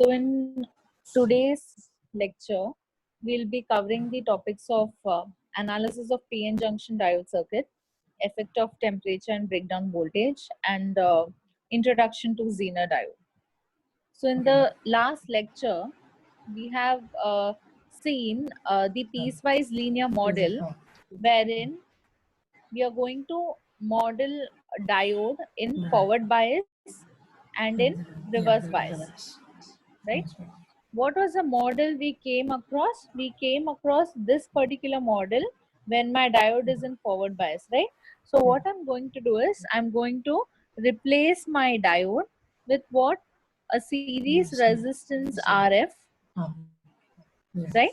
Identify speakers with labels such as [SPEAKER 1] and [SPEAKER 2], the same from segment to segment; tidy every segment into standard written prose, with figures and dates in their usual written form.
[SPEAKER 1] So in today's lecture, we'll be covering the topics of analysis of PN junction diode circuit, effect of temperature and breakdown voltage, and introduction to Zener diode. So in the last lecture, we have seen the piecewise linear model, wherein we are going to model a diode in forward bias and in reverse bias, right? What was the model we came across? We came across this particular model when my diode is in forward bias, right? So what I'm going to do is I'm going to replace my diode with what? A series resistance RF, right?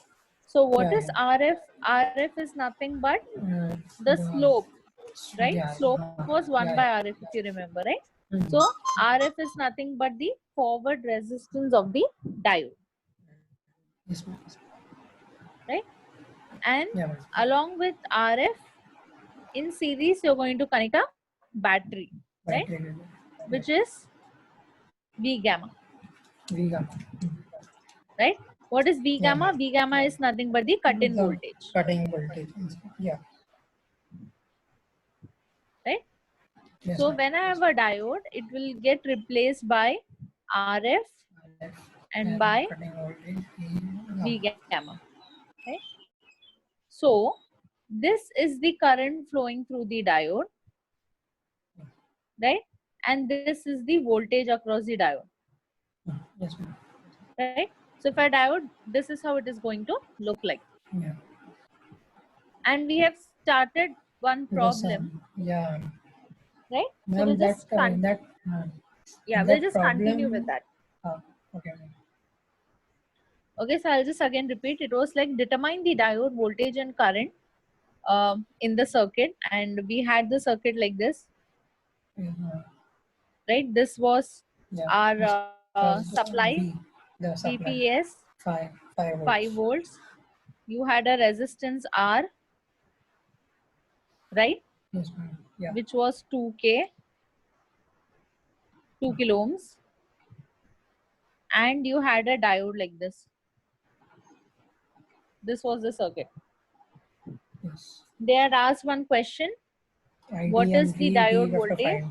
[SPEAKER 1] So what is RF? RF is nothing but the slope, right? Slope was 1 by RF, if you remember, right? So RF is nothing but the forward resistance of the diode, right? And along with RF, in series, you're going to connect a battery, right? Which is V gamma, right? What is V gamma? V gamma is nothing but the cut-in voltage, right? So when I have a diode, it will get replaced by RF and by V gamma, right? So this is the current flowing through the diode, right? And this is the voltage across the diode, right? So if I diode, this is how it is going to look like. And we have started one problem, right? So we'll just we'll just continue with that. Okay, so I'll just again repeat. It was like determine the diode voltage and current in the circuit, and we had the circuit like this, right? This was our supply, VPS 5 volts. You had a resistance R, right? Which was 2K, 2 kilo ohms, and you had a diode like this. This was the circuit. They had asked one question: what is the diode voltage?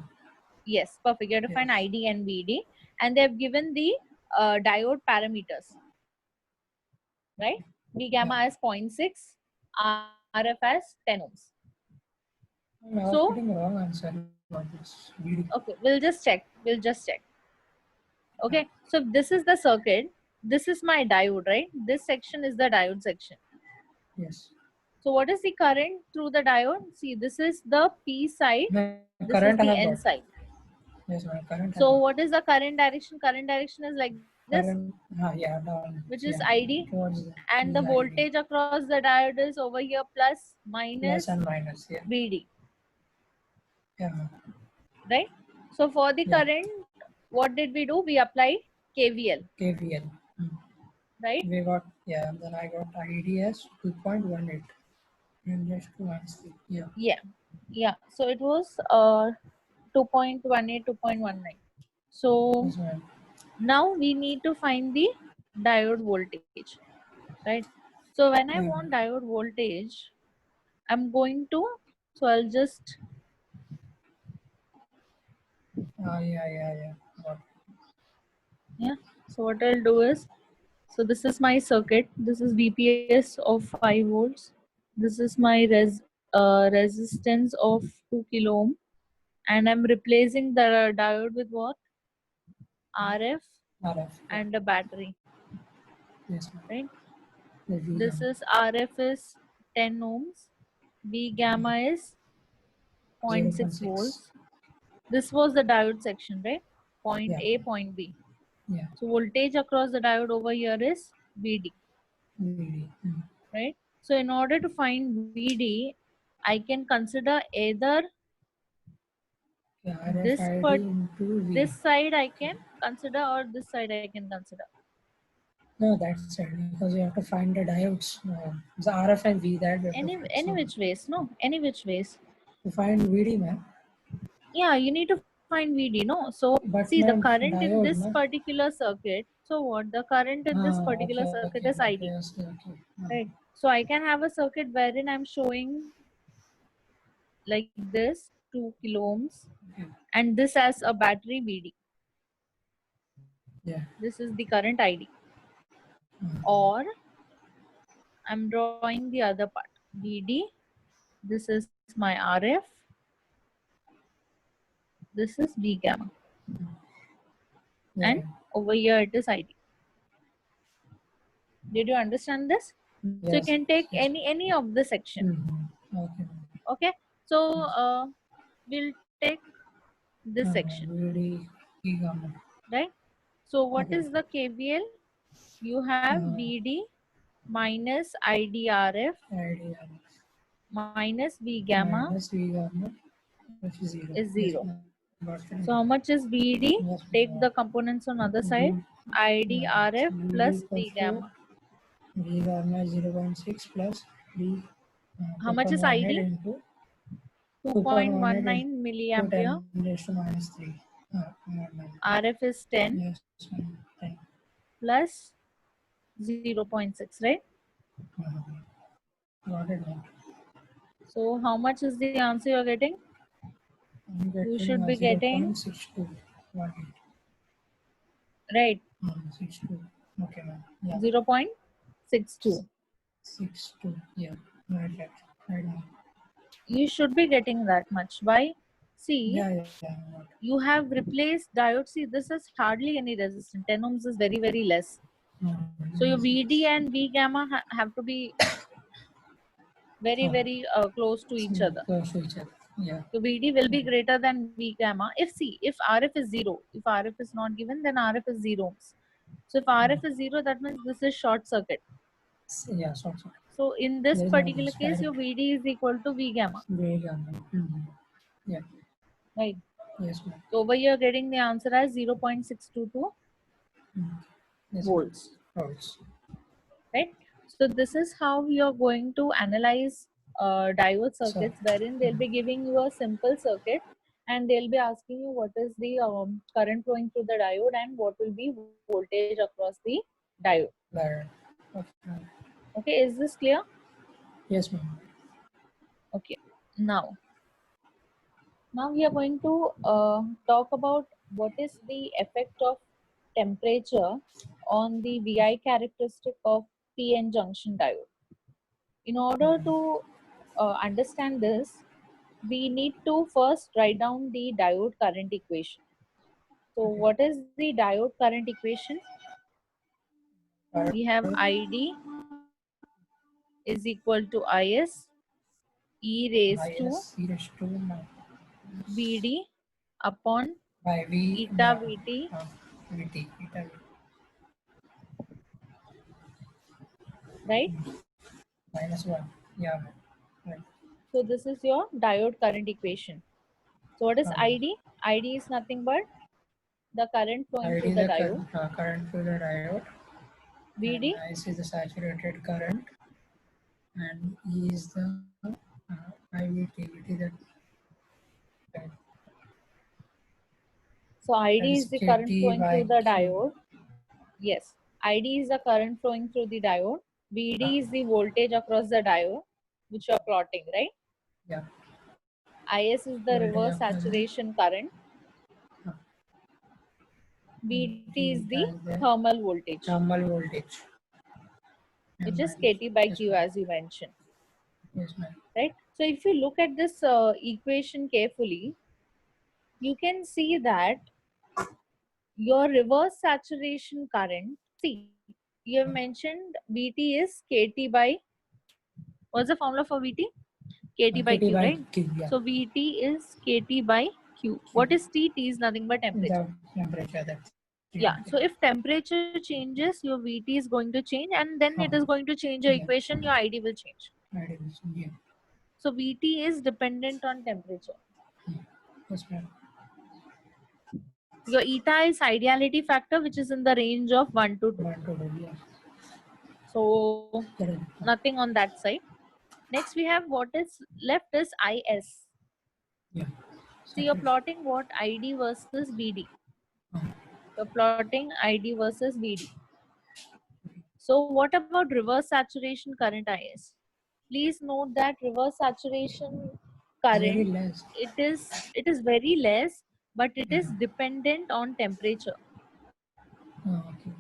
[SPEAKER 1] Yes, perfect. You have to find ID and VD, and they have given the diode parameters, right? V gamma as 0.6, RF as 10 ohms. So, okay, we'll just check. Okay, so this is the circuit. This is my diode, right? This section is the diode section. So what is the current through the diode? See, this is the P side. This is the N side. So what is the current direction? Current direction is like this, which is ID, and the voltage across the diode is over here plus minus VD. Right? So for the current, what did we do? We applied KVL. Right?
[SPEAKER 2] We got, then I got IDS 2.18. And just to answer,
[SPEAKER 1] Yeah. So it was 2.18, 2.19. So now we need to find the diode voltage, right? So when I want diode voltage, I'm going to, so I'll just, so what I'll do is, so this is my circuit, this is VPS of 5 volts, this is my resistance of 2 kilo ohm, and I'm replacing the diode with what? RF and a battery, right? This is RF is 10 ohms, V gamma is 0.6 volts. This was the diode section, right? Point A, point B. So voltage across the diode over here is VD, right? So in order to find VD, I can consider either this side I can consider, or this side I can consider.
[SPEAKER 2] No, that's it, because you have to find the diodes, the RF and V, that
[SPEAKER 1] Any which ways, no? Any which ways.
[SPEAKER 2] to find VD, man.
[SPEAKER 1] Yeah, you need to find VD, no? So
[SPEAKER 2] But
[SPEAKER 1] see the
[SPEAKER 2] ma'am,
[SPEAKER 1] current in
[SPEAKER 2] diode,
[SPEAKER 1] this
[SPEAKER 2] na?
[SPEAKER 1] particular circuit. So what the current in this particular
[SPEAKER 2] Okay,
[SPEAKER 1] circuit
[SPEAKER 2] okay,
[SPEAKER 1] is ID,
[SPEAKER 2] okay, yes, okay.
[SPEAKER 1] right? So I can have a circuit wherein I'm showing like this 2 kilo ohms
[SPEAKER 2] Okay.
[SPEAKER 1] and this as a battery VD.
[SPEAKER 2] Yeah.
[SPEAKER 1] This is the current ID.
[SPEAKER 2] Mhm.
[SPEAKER 1] Or I'm drawing the other part VD. This is my RF. This is V gamma.
[SPEAKER 2] Yeah.
[SPEAKER 1] And over here it is ID. Did you understand this? So you
[SPEAKER 2] Yes.
[SPEAKER 1] can take
[SPEAKER 2] Yes.
[SPEAKER 1] any of the section.
[SPEAKER 2] Okay.
[SPEAKER 1] Okay. So we'll take this section,
[SPEAKER 2] VD, E gamma.
[SPEAKER 1] right? So what
[SPEAKER 2] Okay.
[SPEAKER 1] is the KVL? You have VD minus IDRF
[SPEAKER 2] Idea
[SPEAKER 1] minus V gamma
[SPEAKER 2] minus V gamma, which is 0.
[SPEAKER 1] is
[SPEAKER 2] Yes,
[SPEAKER 1] 0.
[SPEAKER 2] ma'am. Got it.
[SPEAKER 1] So how much is VD?
[SPEAKER 2] Yes,
[SPEAKER 1] Take
[SPEAKER 2] ma'am.
[SPEAKER 1] the components on other side. IDRF
[SPEAKER 2] VD
[SPEAKER 1] plus
[SPEAKER 2] equals
[SPEAKER 1] V
[SPEAKER 2] to
[SPEAKER 1] gamma.
[SPEAKER 2] V gamma 0.6 plus V
[SPEAKER 1] How much is
[SPEAKER 2] 2.18
[SPEAKER 1] ID?
[SPEAKER 2] into 2.18
[SPEAKER 1] 2.19
[SPEAKER 2] into
[SPEAKER 1] milliampere.
[SPEAKER 2] 10 raised to minus 3.
[SPEAKER 1] RF is 10
[SPEAKER 2] Yes, ma'am. 10.
[SPEAKER 1] plus 0.6, right?
[SPEAKER 2] Got it, ma'am.
[SPEAKER 1] So how much is the answer you're getting?
[SPEAKER 2] I'm
[SPEAKER 1] You
[SPEAKER 2] getting
[SPEAKER 1] should be getting,
[SPEAKER 2] 0.62. 18.
[SPEAKER 1] right,
[SPEAKER 2] 62. Okay, ma'am. Yeah.
[SPEAKER 1] 0.62.
[SPEAKER 2] 62. Yeah. Right, right. Right, ma'am.
[SPEAKER 1] You should be getting that much. Why? See,
[SPEAKER 2] Yeah, yeah, yeah. Got it.
[SPEAKER 1] you have replaced diode. See, this is hardly any resistance. 10 ohms is very, very less. So your VD and V gamma have to be very, very close to each other.
[SPEAKER 2] Close to each other. Yeah.
[SPEAKER 1] So VD will be greater than V gamma. If see, if RF is 0, if RF is not given, then RF is 0 ohms. So if RF is 0, that means this is short circuit.
[SPEAKER 2] Yeah, sort of.
[SPEAKER 1] So in this
[SPEAKER 2] There is no
[SPEAKER 1] particular
[SPEAKER 2] this
[SPEAKER 1] case, your
[SPEAKER 2] direct
[SPEAKER 1] VD is equal to V gamma,
[SPEAKER 2] way gamma. Yeah.
[SPEAKER 1] right?
[SPEAKER 2] Yes, ma'am.
[SPEAKER 1] So over here, getting the answer as 0.622
[SPEAKER 2] Yes, ma'am.
[SPEAKER 1] volts,
[SPEAKER 2] Volts.
[SPEAKER 1] right? So this is how you're going to analyze diode
[SPEAKER 2] So,
[SPEAKER 1] circuits, wherein they'll be giving you a simple circuit and they'll be asking you what is the current flowing through the diode and what will be voltage across the diode.
[SPEAKER 2] that. Okay.
[SPEAKER 1] Okay, is this clear?
[SPEAKER 2] Yes, ma'am.
[SPEAKER 1] Okay, now we are going to talk about what is the effect of temperature on the VI characteristic of PN junction diode. In order to understand this, we need to first write down the diode current equation. So what is the diode current equation? We have ID is equal to IS e raised to
[SPEAKER 2] IS e raised to
[SPEAKER 1] VD upon
[SPEAKER 2] by V
[SPEAKER 1] eta VT
[SPEAKER 2] VT. Eta VT.
[SPEAKER 1] right?
[SPEAKER 2] Minus 1. Yeah, ma'am. Right.
[SPEAKER 1] So this is your diode current equation. So what is ID? ID is nothing but the current flowing
[SPEAKER 2] ID
[SPEAKER 1] through
[SPEAKER 2] is
[SPEAKER 1] the
[SPEAKER 2] the
[SPEAKER 1] diode.
[SPEAKER 2] current through the diode, and
[SPEAKER 1] VD,
[SPEAKER 2] IC is the saturated current, and E is the IVT. VT that
[SPEAKER 1] so ID
[SPEAKER 2] is
[SPEAKER 1] is the current
[SPEAKER 2] KT
[SPEAKER 1] flowing through
[SPEAKER 2] by
[SPEAKER 1] the
[SPEAKER 2] Q.
[SPEAKER 1] diode. Yes, ID is the current flowing through the diode. VD is the voltage across the diode, which you are plotting, right?
[SPEAKER 2] Yeah.
[SPEAKER 1] IS is the
[SPEAKER 2] Voltage
[SPEAKER 1] reverse
[SPEAKER 2] of the
[SPEAKER 1] saturation current.
[SPEAKER 2] uh,
[SPEAKER 1] VT is
[SPEAKER 2] VT
[SPEAKER 1] the
[SPEAKER 2] as the
[SPEAKER 1] thermal voltage,
[SPEAKER 2] thermal voltage.
[SPEAKER 1] which is
[SPEAKER 2] MIV.
[SPEAKER 1] KT by
[SPEAKER 2] Yes,
[SPEAKER 1] Q
[SPEAKER 2] ma'am.
[SPEAKER 1] as you mentioned,
[SPEAKER 2] Yes, ma'am.
[SPEAKER 1] right? So if you look at this equation carefully, you can see that your reverse saturation current, see, you have mentioned VT is KT by, what's the formula for VT? KT by
[SPEAKER 2] KT
[SPEAKER 1] Q,
[SPEAKER 2] by
[SPEAKER 1] right?
[SPEAKER 2] Q. Yeah.
[SPEAKER 1] So VT is KT by Q. What is T? T is nothing but temperature.
[SPEAKER 2] The temperature that's
[SPEAKER 1] Yeah, so if temperature changes, your VT is going to change and then it is going to change your
[SPEAKER 2] yeah.
[SPEAKER 1] equation, your ID will change.
[SPEAKER 2] Yeah.
[SPEAKER 1] So VT is dependent on temperature.
[SPEAKER 2] Yes, ma'am.
[SPEAKER 1] Your eta is ideality factor, which is in the range of 1 to 2.
[SPEAKER 2] 1 to 2. Yeah.
[SPEAKER 1] So
[SPEAKER 2] That is,
[SPEAKER 1] nothing on that side. Next we have what is left is IS.
[SPEAKER 2] yeah.
[SPEAKER 1] So you're
[SPEAKER 2] saturation.
[SPEAKER 1] plotting what? ID versus VD.
[SPEAKER 2] Uh,
[SPEAKER 1] You're plotting ID versus VD. So what about reverse saturation current IS? Please note that reverse saturation
[SPEAKER 2] very
[SPEAKER 1] current,
[SPEAKER 2] less.
[SPEAKER 1] it is very less, but it is
[SPEAKER 2] Yeah.
[SPEAKER 1] dependent on temperature.
[SPEAKER 2] Okay.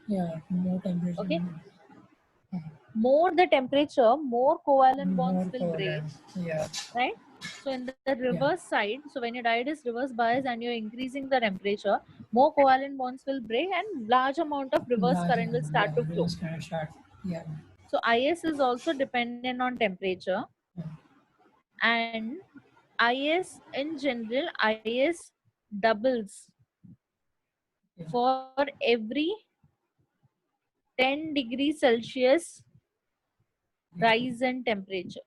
[SPEAKER 2] Yeah, more temperature.
[SPEAKER 1] Okay,
[SPEAKER 2] Uh,
[SPEAKER 1] more the temperature, more covalent bonds
[SPEAKER 2] more
[SPEAKER 1] will break,
[SPEAKER 2] covalent. Yeah.
[SPEAKER 1] right? So in the reverse side, so when your diode is reverse bias and you're increasing the temperature, more covalent bonds will break and large amount of reverse
[SPEAKER 2] Large.
[SPEAKER 1] current will start
[SPEAKER 2] Yeah.
[SPEAKER 1] to flow.
[SPEAKER 2] Reverse kind of start. Yeah.
[SPEAKER 1] So IS is also dependent on temperature,
[SPEAKER 2] Uh,
[SPEAKER 1] and IS in general, IS doubles
[SPEAKER 2] yeah.
[SPEAKER 1] for every 10 degrees Celsius rise in temperature.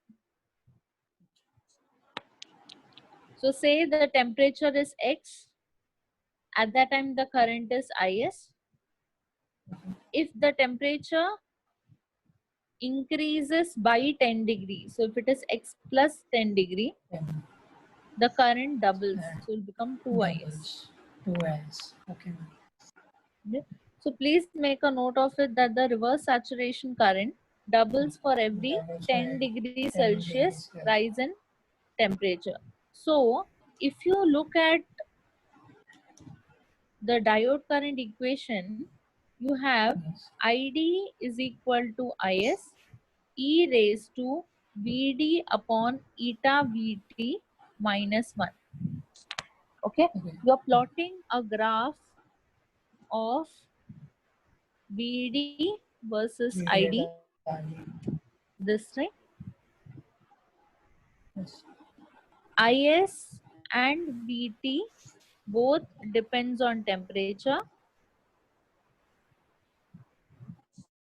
[SPEAKER 1] So say the temperature is X, at that time the current is IS. If the temperature increases by 10 degrees, so if it is X plus 10 degree,
[SPEAKER 2] Yeah.
[SPEAKER 1] the current doubles,
[SPEAKER 2] And
[SPEAKER 1] so it will become 2IS.
[SPEAKER 2] doubles. 2s. Okay.
[SPEAKER 1] Okay. So please make a note of it that the reverse saturation current doubles for every
[SPEAKER 2] Doubles for
[SPEAKER 1] 10 degrees
[SPEAKER 2] 10
[SPEAKER 1] Celsius
[SPEAKER 2] degrees. Yes.
[SPEAKER 1] rise in temperature. So if you look at the diode current equation, you have
[SPEAKER 2] Yes.
[SPEAKER 1] ID is equal to IS e raised to VD upon eta VT minus 1. Okay,
[SPEAKER 2] Okay.
[SPEAKER 1] you are plotting a graph of VD versus
[SPEAKER 2] VDS
[SPEAKER 1] ID,
[SPEAKER 2] ID.
[SPEAKER 1] this right.
[SPEAKER 2] Yes.
[SPEAKER 1] IS and VT both depends on temperature,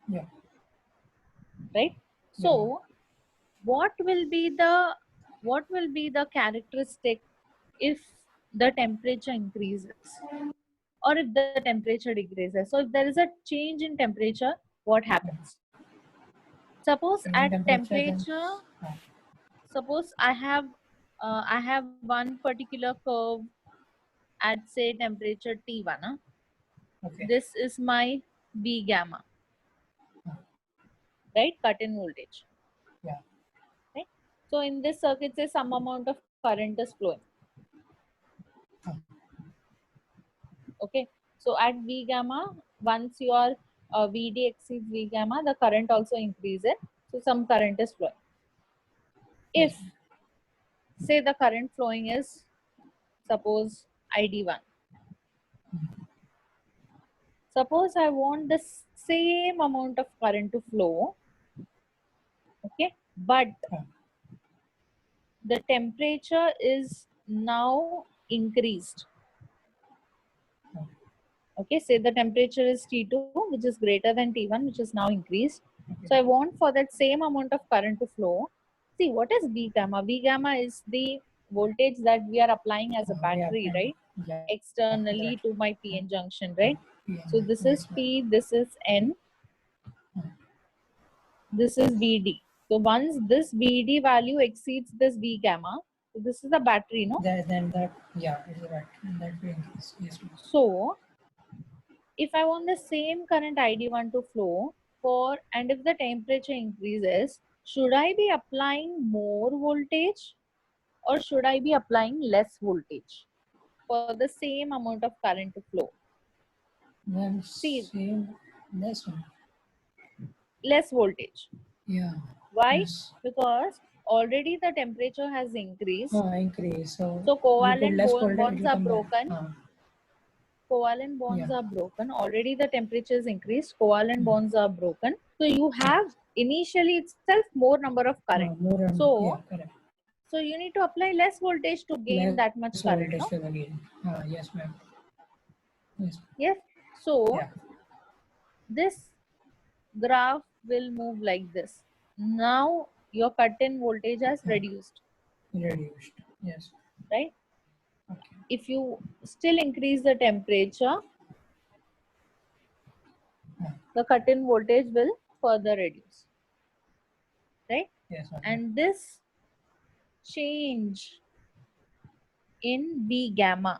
[SPEAKER 2] Yeah.
[SPEAKER 1] right?
[SPEAKER 2] Yeah.
[SPEAKER 1] So what will be the characteristic if the temperature increases or if the temperature decreases? So if there is a change in temperature, what happens? Suppose
[SPEAKER 2] Change in
[SPEAKER 1] at
[SPEAKER 2] temperature then.
[SPEAKER 1] temperature,
[SPEAKER 2] Uh,
[SPEAKER 1] suppose I have one particular curve at say temperature T1.
[SPEAKER 2] okay.
[SPEAKER 1] This is my V gamma, right? Cut in voltage,
[SPEAKER 2] Yeah.
[SPEAKER 1] right? So in this circuit, say some amount of current is flowing.
[SPEAKER 2] Uh,
[SPEAKER 1] Okay. So at V gamma, once your VD exceeds V gamma, the current also increases. So some current is flowing.
[SPEAKER 2] yes.
[SPEAKER 1] If say the current flowing is suppose ID1. Suppose I want the same amount of current to flow, okay, but
[SPEAKER 2] Uh,
[SPEAKER 1] the temperature is now increased.
[SPEAKER 2] uh,
[SPEAKER 1] Okay, say the temperature is T2, which is greater than T1, which is now increased.
[SPEAKER 2] okay.
[SPEAKER 1] So I want for that same amount of current to flow. See, what is V gamma? V gamma is the voltage that we are applying as a
[SPEAKER 2] Yeah.
[SPEAKER 1] battery,
[SPEAKER 2] And,
[SPEAKER 1] right?
[SPEAKER 2] yeah.
[SPEAKER 1] Externally
[SPEAKER 2] Exactly.
[SPEAKER 1] to my PN junction, right?
[SPEAKER 2] Yeah.
[SPEAKER 1] So this is
[SPEAKER 2] Yes, ma'am.
[SPEAKER 1] P, this is N, this is VD. So once this VD value exceeds this V gamma, so this is the battery, no?
[SPEAKER 2] Then that, yeah, it's right. And that will increase. Yes, ma'am.
[SPEAKER 1] So if I want the same current ID1 to flow for, and if the temperature increases, should I be applying more voltage or should I be applying less voltage for the same amount of current to flow?
[SPEAKER 2] Then
[SPEAKER 1] See,
[SPEAKER 2] same less one.
[SPEAKER 1] less voltage.
[SPEAKER 2] Yeah.
[SPEAKER 1] Why?
[SPEAKER 2] Yes.
[SPEAKER 1] Because already the temperature has increased.
[SPEAKER 2] Increase. So
[SPEAKER 1] So
[SPEAKER 2] you put
[SPEAKER 1] covalent
[SPEAKER 2] less voltage, it
[SPEAKER 1] bonds
[SPEAKER 2] will
[SPEAKER 1] are
[SPEAKER 2] come back.
[SPEAKER 1] broken. Covalent bonds
[SPEAKER 2] Yeah.
[SPEAKER 1] are broken. Already the temperature is increased. Covalent bonds are broken. So you have initially itself more number of current.
[SPEAKER 2] More. Yeah.
[SPEAKER 1] So
[SPEAKER 2] Correct.
[SPEAKER 1] so you need to apply less voltage to gain
[SPEAKER 2] Less
[SPEAKER 1] that much current,
[SPEAKER 2] voltage
[SPEAKER 1] no?
[SPEAKER 2] to the gain. Yes, ma'am. Yes.
[SPEAKER 1] Yes. So
[SPEAKER 2] Yeah.
[SPEAKER 1] this graph will move like this. Now your cut-in voltage has
[SPEAKER 2] Uh,
[SPEAKER 1] reduced,
[SPEAKER 2] reduced. Yes.
[SPEAKER 1] right?
[SPEAKER 2] Okay.
[SPEAKER 1] If you still increase the temperature,
[SPEAKER 2] Uh,
[SPEAKER 1] the cut-in voltage will further reduce, right?
[SPEAKER 2] yes, ma'am.
[SPEAKER 1] And this change in V gamma,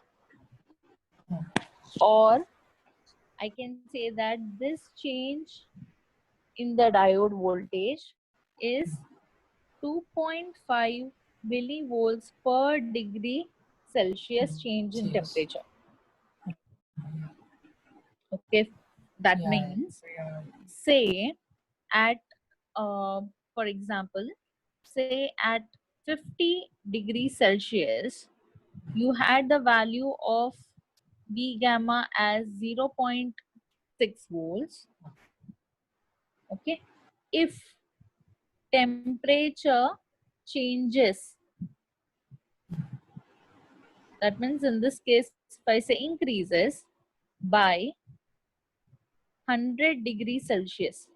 [SPEAKER 2] Oh,
[SPEAKER 1] or I can say that this change in the diode voltage is 2.5 millivolts per degree Celsius change in
[SPEAKER 2] yes.
[SPEAKER 1] temperature. Okay, that
[SPEAKER 2] Yeah,
[SPEAKER 1] means,
[SPEAKER 2] yeah.
[SPEAKER 1] say at, for example, say at 50 degrees Celsius, you had the value of V gamma as 0.6 volts. Okay, if temperature changes, that means in this case, if I say increases by 100 degrees Celsius.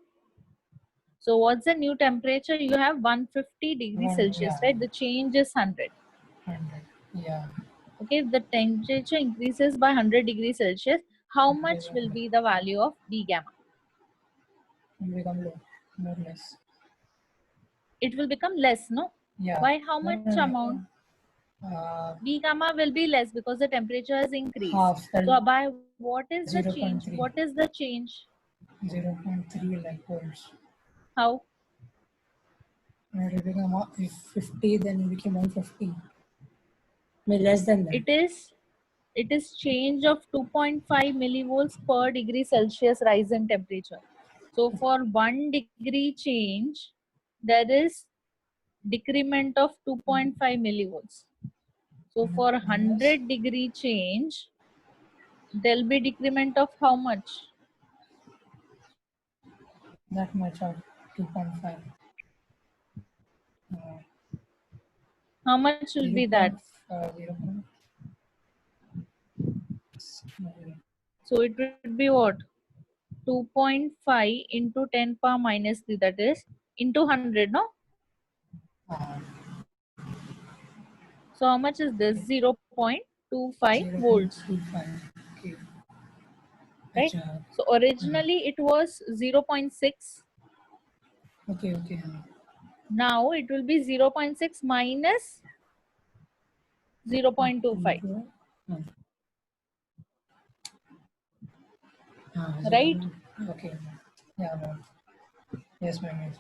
[SPEAKER 1] So what's the new temperature? You have 150 degrees Celsius,
[SPEAKER 2] Yeah,
[SPEAKER 1] right? The change is 100.
[SPEAKER 2] 100. Yeah,
[SPEAKER 1] Okay, if the temperature increases by 100 degrees Celsius, how
[SPEAKER 2] it
[SPEAKER 1] much
[SPEAKER 2] is
[SPEAKER 1] will be the value of B gamma?
[SPEAKER 2] will become low, more or less.
[SPEAKER 1] It will become less, no?
[SPEAKER 2] Yeah.
[SPEAKER 1] By how
[SPEAKER 2] No,
[SPEAKER 1] much
[SPEAKER 2] no,
[SPEAKER 1] amount?
[SPEAKER 2] no.
[SPEAKER 1] B gamma will be less because the temperature has increased.
[SPEAKER 2] Half that
[SPEAKER 1] So by what is the change?
[SPEAKER 2] 0.3,
[SPEAKER 1] What is the change?
[SPEAKER 2] 0.3 like volts.
[SPEAKER 1] How?
[SPEAKER 2] And it become if 50, then it became 150. Maybe less than that.
[SPEAKER 1] It is change of 2.5 millivolts per degree Celsius rise in temperature. So for 1 degree change, there is decrement of 2.5 millivolts. So for
[SPEAKER 2] Yes.
[SPEAKER 1] 100-degree change, there'll be decrement of how much?
[SPEAKER 2] That much of 2.5. Uh,
[SPEAKER 1] How much will
[SPEAKER 2] 0.
[SPEAKER 1] be that?
[SPEAKER 2] 0.6.
[SPEAKER 1] So it would be what? 2.5 into 10 power minus 3, that is into 100, no?
[SPEAKER 2] Uh,
[SPEAKER 1] So how much is this? 0.25 volts,
[SPEAKER 2] 0.25. Okay.
[SPEAKER 1] right?
[SPEAKER 2] Acha.
[SPEAKER 1] So originally it was 0.6.
[SPEAKER 2] Okay, okay.
[SPEAKER 1] Now it will be 0.6 minus 0.25,
[SPEAKER 2] Into, uh,
[SPEAKER 1] right?
[SPEAKER 2] 0. Okay. Yeah, ma'am. Yes, ma'am. Yes.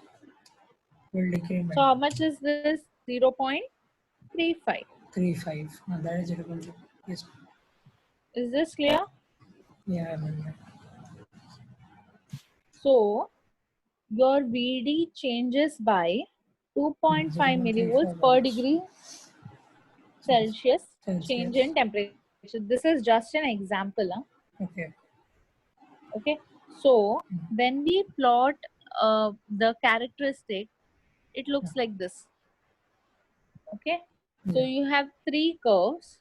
[SPEAKER 2] Will
[SPEAKER 1] So
[SPEAKER 2] decrement.
[SPEAKER 1] how much is this? 0.35.
[SPEAKER 2] 3.5. That is 0.2. Yes.
[SPEAKER 1] Is this clear?
[SPEAKER 2] Yeah, ma'am. Yeah.
[SPEAKER 1] So your VD changes by 2.5 millivolts
[SPEAKER 2] 0.35
[SPEAKER 1] per
[SPEAKER 2] volts.
[SPEAKER 1] degree Celsius change
[SPEAKER 2] Celsius.
[SPEAKER 1] in temperature. This is just an example.
[SPEAKER 2] Okay.
[SPEAKER 1] Okay. So when we plot the characteristic, it looks like this. Okay. So
[SPEAKER 2] Yeah.
[SPEAKER 1] you have three curves.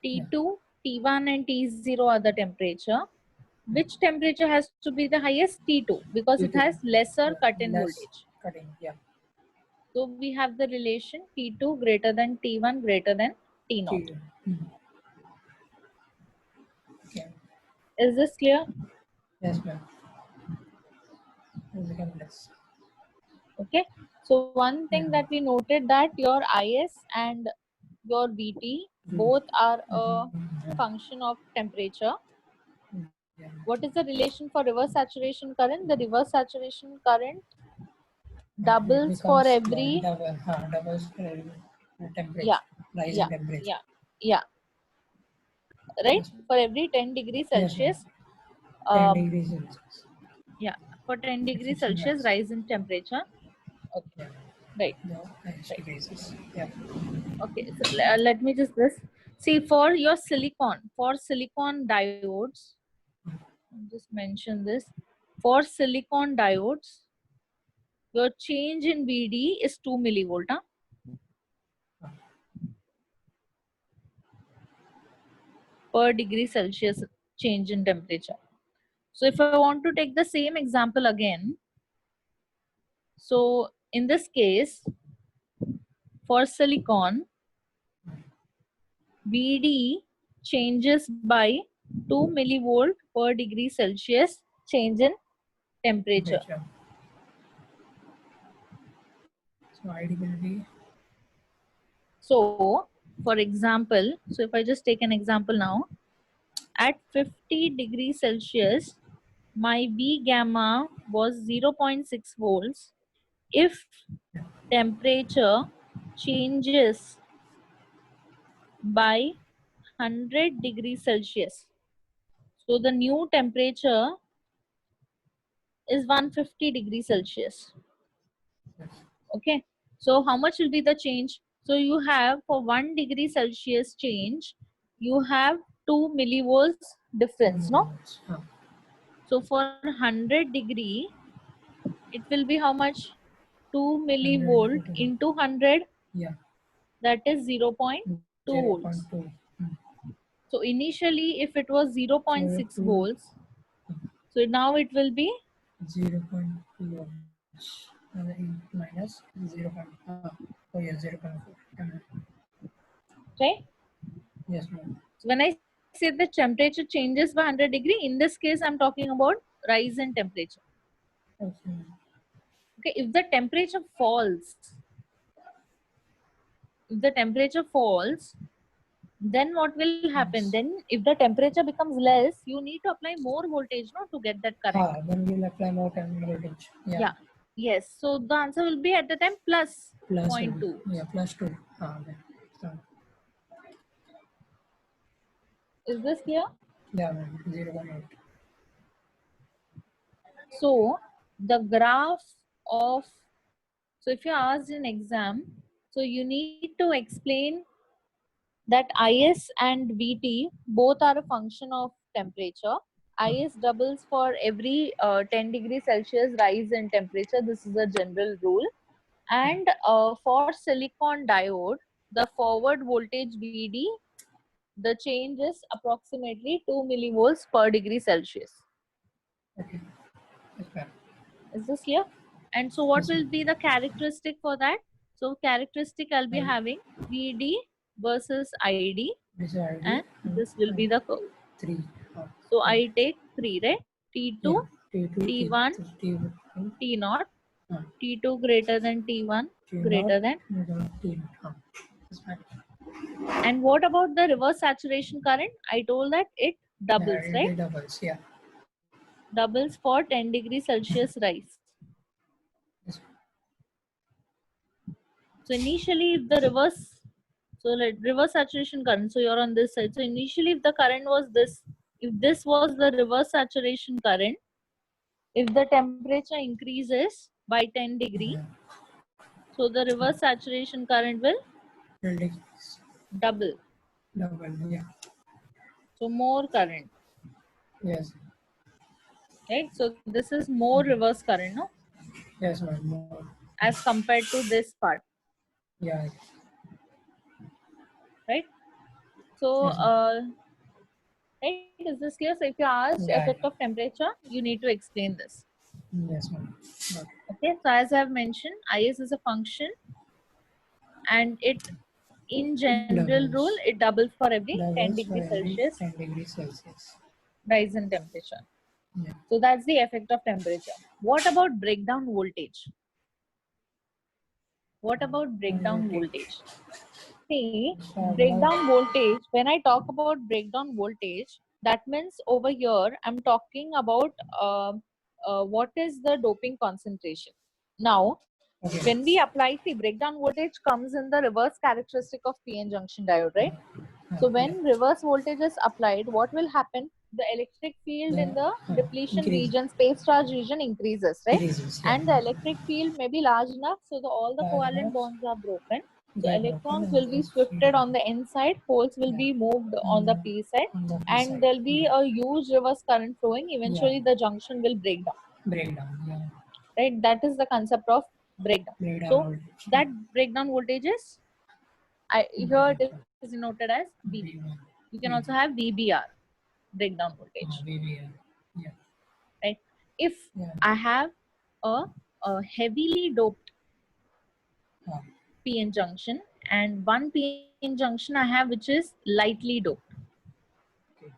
[SPEAKER 2] Yeah.
[SPEAKER 1] T2, T1 and T0 are the temperature. Which temperature has to be the highest? T2, because it
[SPEAKER 2] T2.
[SPEAKER 1] has lesser
[SPEAKER 2] Yeah.
[SPEAKER 1] cut-in
[SPEAKER 2] Less
[SPEAKER 1] voltage.
[SPEAKER 2] cutting. Yeah.
[SPEAKER 1] So we have the relation T2 greater than T1 greater than T0.
[SPEAKER 2] T2. Hmm. Okay.
[SPEAKER 1] Is this clear?
[SPEAKER 2] Yes, ma'am. Will become less.
[SPEAKER 1] Okay. So one
[SPEAKER 2] Yeah.
[SPEAKER 1] thing that we noted, that your IS and your VT
[SPEAKER 2] Mm.
[SPEAKER 1] both are a
[SPEAKER 2] Yeah.
[SPEAKER 1] function of temperature.
[SPEAKER 2] Yeah.
[SPEAKER 1] What is the relation for reverse saturation current? The reverse saturation current
[SPEAKER 2] It
[SPEAKER 1] doubles for
[SPEAKER 2] becomes
[SPEAKER 1] every,
[SPEAKER 2] double. Doubles temperature.
[SPEAKER 1] yeah,
[SPEAKER 2] Rise in
[SPEAKER 1] yeah,
[SPEAKER 2] temperature.
[SPEAKER 1] yeah, yeah, right?
[SPEAKER 2] Yes.
[SPEAKER 1] For every 10 degrees
[SPEAKER 2] Yes, ma'am.
[SPEAKER 1] Celsius,
[SPEAKER 2] 10
[SPEAKER 1] um,
[SPEAKER 2] degrees Celsius.
[SPEAKER 1] yeah, for 10
[SPEAKER 2] It
[SPEAKER 1] degrees
[SPEAKER 2] keeps on
[SPEAKER 1] Celsius
[SPEAKER 2] rising.
[SPEAKER 1] rise in temperature. Okay,
[SPEAKER 2] Yeah.
[SPEAKER 1] right,
[SPEAKER 2] The highest
[SPEAKER 1] right.
[SPEAKER 2] decreases. Yeah.
[SPEAKER 1] Okay, so let me just this. See, for your silicon diodes, I'll just mention this. For silicon diodes, your change in VD is 2 millivolt per degree Celsius change in temperature. So if I want to take the same example again, so in this case, for silicon, VD changes by 2 millivolt per degree Celsius change in temperature.
[SPEAKER 2] Temperature. So ID will be
[SPEAKER 1] So for example, so if I just take an example now, at 50 degrees Celsius, my V gamma was 0.6 volts. If temperature changes by 100 degrees Celsius, so the new temperature is 150 degrees Celsius.
[SPEAKER 2] yes.
[SPEAKER 1] Okay, so how much will be the change? So you have for 1 degree Celsius change, you have 2 millivolts difference, no? So for 100 degree, it will be how much? 2 millivolt
[SPEAKER 2] 100
[SPEAKER 1] into 100,
[SPEAKER 2] yeah,
[SPEAKER 1] that is 0.2 volts.
[SPEAKER 2] 0.2.
[SPEAKER 1] So initially, if it was
[SPEAKER 2] So
[SPEAKER 1] 0.6
[SPEAKER 2] 2
[SPEAKER 1] volts, so now it will be
[SPEAKER 2] 0.2 volts minus 0. Oh yeah, 0.4.
[SPEAKER 1] right.
[SPEAKER 2] Yes, ma'am.
[SPEAKER 1] So when I say the temperature changes by 100 degree, in this case, I'm talking about rise in temperature.
[SPEAKER 2] Okay.
[SPEAKER 1] Okay, if the temperature falls, then what will happen?
[SPEAKER 2] Yes.
[SPEAKER 1] Then if the temperature becomes less, you need to apply more voltage, no, to get that current.
[SPEAKER 2] Then we'll apply more time voltage. Yeah.
[SPEAKER 1] Yeah. Yes. So the answer will be at the time plus
[SPEAKER 2] Plus will
[SPEAKER 1] 0.2.
[SPEAKER 2] be, yeah, plus 2. Okay. So,
[SPEAKER 1] Is this clear?
[SPEAKER 2] yeah, ma'am. 0.8.
[SPEAKER 1] So the graph of, so if you're asked in exam, so you need to explain that Is and Vt both are a function of temperature. Is doubles for every 10 degrees Celsius rise in temperature. This is a general rule. And for silicon diode, the forward voltage Vd, the change is approximately 2 millivolts per degree Celsius.
[SPEAKER 2] Okay. Yes, ma'am.
[SPEAKER 1] Is this clear? And so what
[SPEAKER 2] Yes,
[SPEAKER 1] will
[SPEAKER 2] ma'am.
[SPEAKER 1] be the characteristic for that? So characteristic I'll be
[SPEAKER 2] I
[SPEAKER 1] having Vd versus Id,
[SPEAKER 2] this is ID
[SPEAKER 1] and this will be the curve.
[SPEAKER 2] 3.
[SPEAKER 1] So
[SPEAKER 2] Okay.
[SPEAKER 1] I take 3, right? T2,
[SPEAKER 2] Yeah. T2,
[SPEAKER 1] T1,
[SPEAKER 2] T1,
[SPEAKER 1] T0,
[SPEAKER 2] uh,
[SPEAKER 1] T2 greater than T1,
[SPEAKER 2] T0,
[SPEAKER 1] greater than.
[SPEAKER 2] T0. That's fine.
[SPEAKER 1] And what about the reverse saturation current? I told that it doubles,
[SPEAKER 2] Yeah,
[SPEAKER 1] right?
[SPEAKER 2] it doubles. Yeah.
[SPEAKER 1] Doubles for 10 degrees Celsius rise.
[SPEAKER 2] Yes.
[SPEAKER 1] So initially if the reverse, so like reverse saturation current, so you're on this side. So initially if the current was this, if this was the reverse saturation current, if the temperature increases by 10 degree,
[SPEAKER 2] Yeah.
[SPEAKER 1] so the reverse saturation current will
[SPEAKER 2] Building
[SPEAKER 1] double.
[SPEAKER 2] double. Yeah.
[SPEAKER 1] So more current,
[SPEAKER 2] Yes.
[SPEAKER 1] right? So this is more reverse current, no?
[SPEAKER 2] Yes, ma'am. More.
[SPEAKER 1] As compared to this part,
[SPEAKER 2] Yeah.
[SPEAKER 1] right? So,
[SPEAKER 2] Yes, ma'am.
[SPEAKER 1] right, is this clear? So if you asked
[SPEAKER 2] Yeah.
[SPEAKER 1] effect of temperature, you need to explain this.
[SPEAKER 2] Yes, ma'am. Got it.
[SPEAKER 1] Okay, so as I have mentioned, Is is a function, and it, in general rule,
[SPEAKER 2] Doubles.
[SPEAKER 1] it doubles for every 10
[SPEAKER 2] Doubles for
[SPEAKER 1] degrees
[SPEAKER 2] every
[SPEAKER 1] Celsius
[SPEAKER 2] 10 degrees Celsius.
[SPEAKER 1] rise in temperature.
[SPEAKER 2] Yeah.
[SPEAKER 1] So that's the effect of temperature. What about breakdown voltage? What about breakdown voltage? See,
[SPEAKER 2] So now,
[SPEAKER 1] breakdown voltage, when I talk about breakdown voltage, that means over here, I'm talking about what is the doping concentration. Now,
[SPEAKER 2] okay.
[SPEAKER 1] when we apply, see, breakdown voltage comes in the reverse characteristic of PN junction diode, right? So
[SPEAKER 2] Yeah.
[SPEAKER 1] when reverse voltage is applied, what will happen? The electric field in
[SPEAKER 2] The
[SPEAKER 1] the depletion
[SPEAKER 2] increase.
[SPEAKER 1] region, space charge region increases, right?
[SPEAKER 2] Decreases. Yeah.
[SPEAKER 1] And the electric field may be large enough, so all the
[SPEAKER 2] Large
[SPEAKER 1] covalent
[SPEAKER 2] enough.
[SPEAKER 1] bonds are broken. So
[SPEAKER 2] Get broken
[SPEAKER 1] electrons
[SPEAKER 2] and
[SPEAKER 1] will be
[SPEAKER 2] those
[SPEAKER 1] swifted
[SPEAKER 2] freedom.
[SPEAKER 1] on the N side, holes will
[SPEAKER 2] Yeah.
[SPEAKER 1] be moved on the P side,
[SPEAKER 2] On the P
[SPEAKER 1] and
[SPEAKER 2] side.
[SPEAKER 1] there'll be
[SPEAKER 2] Yeah.
[SPEAKER 1] a huge reverse current flowing.
[SPEAKER 2] Yeah.
[SPEAKER 1] Eventually, the junction will break down,
[SPEAKER 2] Breakdown. Yeah.
[SPEAKER 1] right? That is the concept of breakdown.
[SPEAKER 2] Breakdown
[SPEAKER 1] So
[SPEAKER 2] voltage.
[SPEAKER 1] that breakdown voltage is, here it is denoted as VB.
[SPEAKER 2] V1.
[SPEAKER 1] You can also have VBR, breakdown voltage,
[SPEAKER 2] VBR. Yeah.
[SPEAKER 1] right? If
[SPEAKER 2] Yeah.
[SPEAKER 1] I have a heavily doped
[SPEAKER 2] Uh,
[SPEAKER 1] PN junction and one PN junction I have which is lightly doped,
[SPEAKER 2] okay.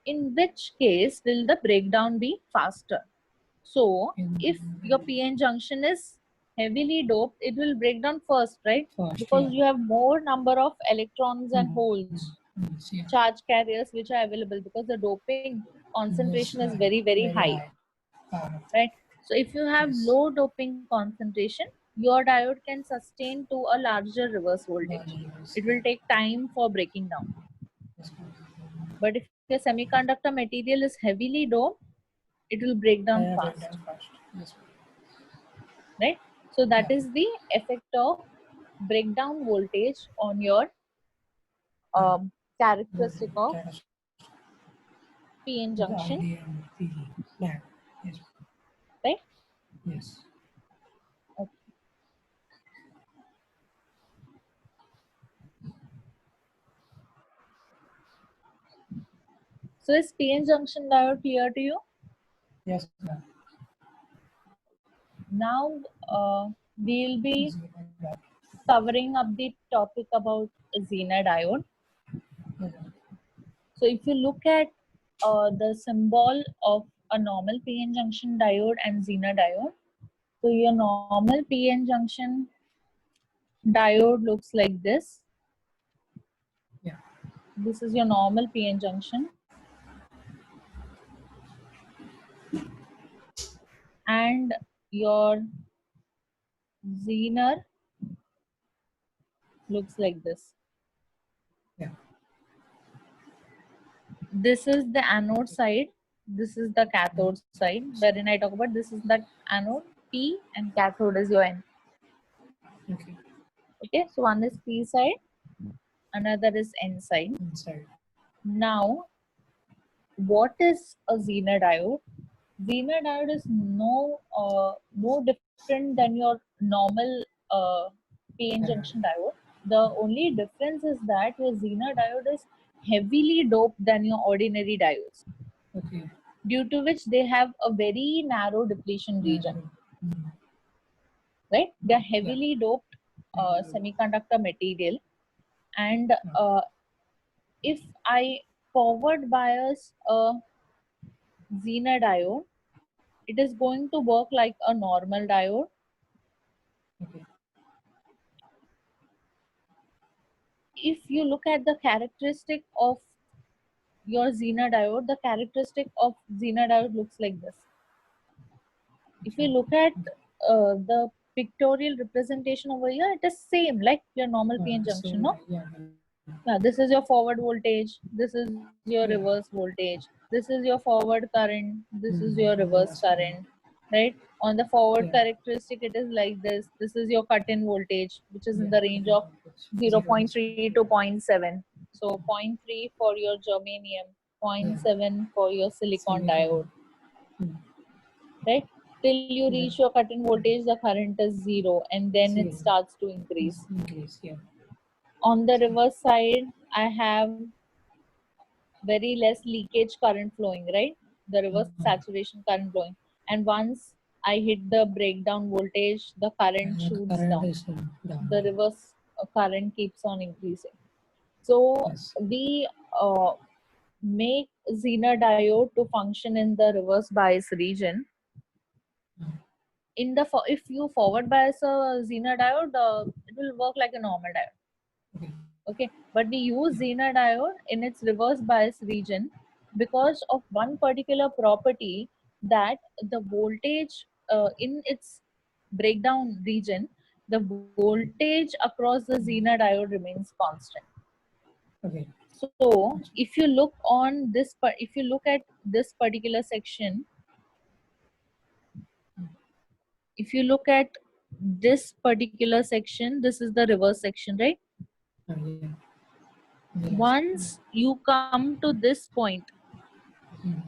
[SPEAKER 1] in which case will the breakdown be faster? So if your PN junction is heavily doped, it will break down first, right?
[SPEAKER 2] First,
[SPEAKER 1] Because
[SPEAKER 2] yeah.
[SPEAKER 1] you have more number of electrons and holes,
[SPEAKER 2] Yes, yeah.
[SPEAKER 1] charge carriers which are available, because the doping concentration
[SPEAKER 2] Yes,
[SPEAKER 1] is very, very high, right? So if you have
[SPEAKER 2] Yes.
[SPEAKER 1] low doping concentration, your diode can sustain to a larger reverse voltage. It will take time for breaking down.
[SPEAKER 2] Yes,
[SPEAKER 1] But if your semiconductor material is heavily doped, it will break down
[SPEAKER 2] break
[SPEAKER 1] fast,
[SPEAKER 2] down fast. Yes.
[SPEAKER 1] right? So that
[SPEAKER 2] Yeah.
[SPEAKER 1] is the effect of breakdown voltage on your characteristic of
[SPEAKER 2] That is
[SPEAKER 1] PN
[SPEAKER 2] the
[SPEAKER 1] junction,
[SPEAKER 2] idea and the plan. Yes.
[SPEAKER 1] right?
[SPEAKER 2] Yes.
[SPEAKER 1] Okay. So is PN junction diode clear to you?
[SPEAKER 2] Yes, ma'am.
[SPEAKER 1] Now we'll be
[SPEAKER 2] Easy like that.
[SPEAKER 1] covering up the topic about Zener diode.
[SPEAKER 2] Yes.
[SPEAKER 1] So if you look at the symbol of a normal PN junction diode and Zener diode, so your normal PN junction diode looks like this.
[SPEAKER 2] Yeah.
[SPEAKER 1] This is your normal PN junction. And your Zener looks like this.
[SPEAKER 2] Yeah.
[SPEAKER 1] This is the anode side. This is the cathode side, wherein I talk about this is the anode P and cathode is your N.
[SPEAKER 2] Okay.
[SPEAKER 1] Okay, so one is P side, another is N side.
[SPEAKER 2] Inside.
[SPEAKER 1] Now, what is a Zener diode? Zener diode is no different than your normal PN junction diode. The only difference is that your Zener diode is heavily doped than your ordinary diodes,
[SPEAKER 2] Okay.
[SPEAKER 1] due to which they have a very narrow depletion region,
[SPEAKER 2] Mm.
[SPEAKER 1] right? They're heavily doped
[SPEAKER 2] Heavily doped.
[SPEAKER 1] semiconductor material, and
[SPEAKER 2] Yeah.
[SPEAKER 1] if I forward bias a Zener diode, it is going to work like a normal diode.
[SPEAKER 2] Okay.
[SPEAKER 1] If you look at the characteristic of your Zener diode, the characteristic of Zener diode looks like this. If you
[SPEAKER 2] Okay.
[SPEAKER 1] look at the pictorial representation over here, it is same like your normal PN junction,
[SPEAKER 2] Same.
[SPEAKER 1] no?
[SPEAKER 2] Yeah.
[SPEAKER 1] Yeah, this is your forward voltage, this is your
[SPEAKER 2] Yeah.
[SPEAKER 1] reverse voltage, this is your forward current, this is your reverse
[SPEAKER 2] Reverse current.
[SPEAKER 1] current, right? On the forward
[SPEAKER 2] Yeah.
[SPEAKER 1] characteristic, it is like this. This is your cut-in voltage, which is in the range of
[SPEAKER 2] 0.
[SPEAKER 1] 0.3 to 0.7. So 0.3 for your germanium, 0.7 for your silicon diode,
[SPEAKER 2] Mm.
[SPEAKER 1] right? Till you
[SPEAKER 2] Yeah.
[SPEAKER 1] reach your cut-in voltage, the current is 0, and then it
[SPEAKER 2] 0.
[SPEAKER 1] starts to increase.
[SPEAKER 2] Increase. Yeah.
[SPEAKER 1] On the reverse side, I have very less leakage current flowing, right? The reverse saturation current flowing. And once I hit the breakdown voltage, the current shoots
[SPEAKER 2] Current
[SPEAKER 1] down.
[SPEAKER 2] is down.
[SPEAKER 1] The reverse current keeps on increasing. So
[SPEAKER 2] Yes.
[SPEAKER 1] we make Zener diode to function in the reverse bias region. In the if you forward bias a Zener diode, it will work like a normal diode.
[SPEAKER 2] Okay.
[SPEAKER 1] Okay, but we use Zener diode in its reverse bias region because of one particular property, that the voltage in its breakdown region, the voltage across the Zener diode remains constant.
[SPEAKER 2] Okay.
[SPEAKER 1] So if you look on this, if you look at this particular section, if you look at this particular section, this is the reverse section, right?
[SPEAKER 2] Yeah. Yes.
[SPEAKER 1] Once you come to this point,
[SPEAKER 2] Mm.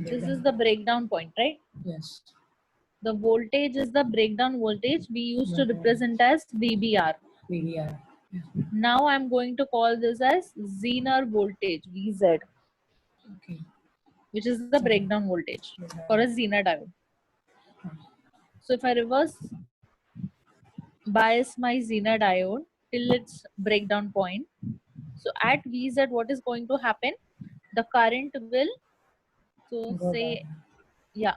[SPEAKER 1] this is the breakdown point, right?
[SPEAKER 2] Yes.
[SPEAKER 1] The voltage is the breakdown voltage we used to
[SPEAKER 2] But,
[SPEAKER 1] represent as VBR.
[SPEAKER 2] VDR. Yes.
[SPEAKER 1] Now I'm going to call this as Zener voltage, VZ,
[SPEAKER 2] Okay.
[SPEAKER 1] which is the breakdown voltage for a Zener diode. So if I reverse bias my Zener diode till its breakdown point, so at VZ, what is going to happen? The current will, so
[SPEAKER 2] Go
[SPEAKER 1] say,
[SPEAKER 2] down.
[SPEAKER 1] yeah.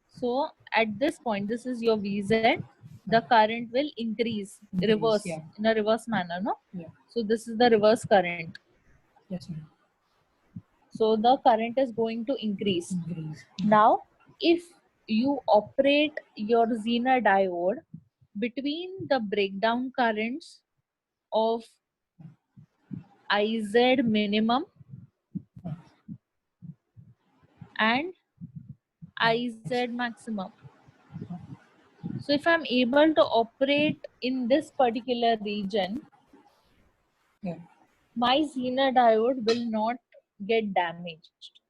[SPEAKER 1] So at this point, this is your VZ. the current will increase, reverse,
[SPEAKER 2] yeah.
[SPEAKER 1] in a reverse manner, no?
[SPEAKER 2] Yeah.
[SPEAKER 1] So this is the reverse current.
[SPEAKER 2] Yes, ma'am.
[SPEAKER 1] So the current is going to increase.
[SPEAKER 2] Increase.
[SPEAKER 1] Now, if you operate your Zener diode between the breakdown currents of IZ minimum and IZ maximum. So if I'm able to operate in this particular region,
[SPEAKER 2] Yeah.
[SPEAKER 1] my Zener diode will not get damaged.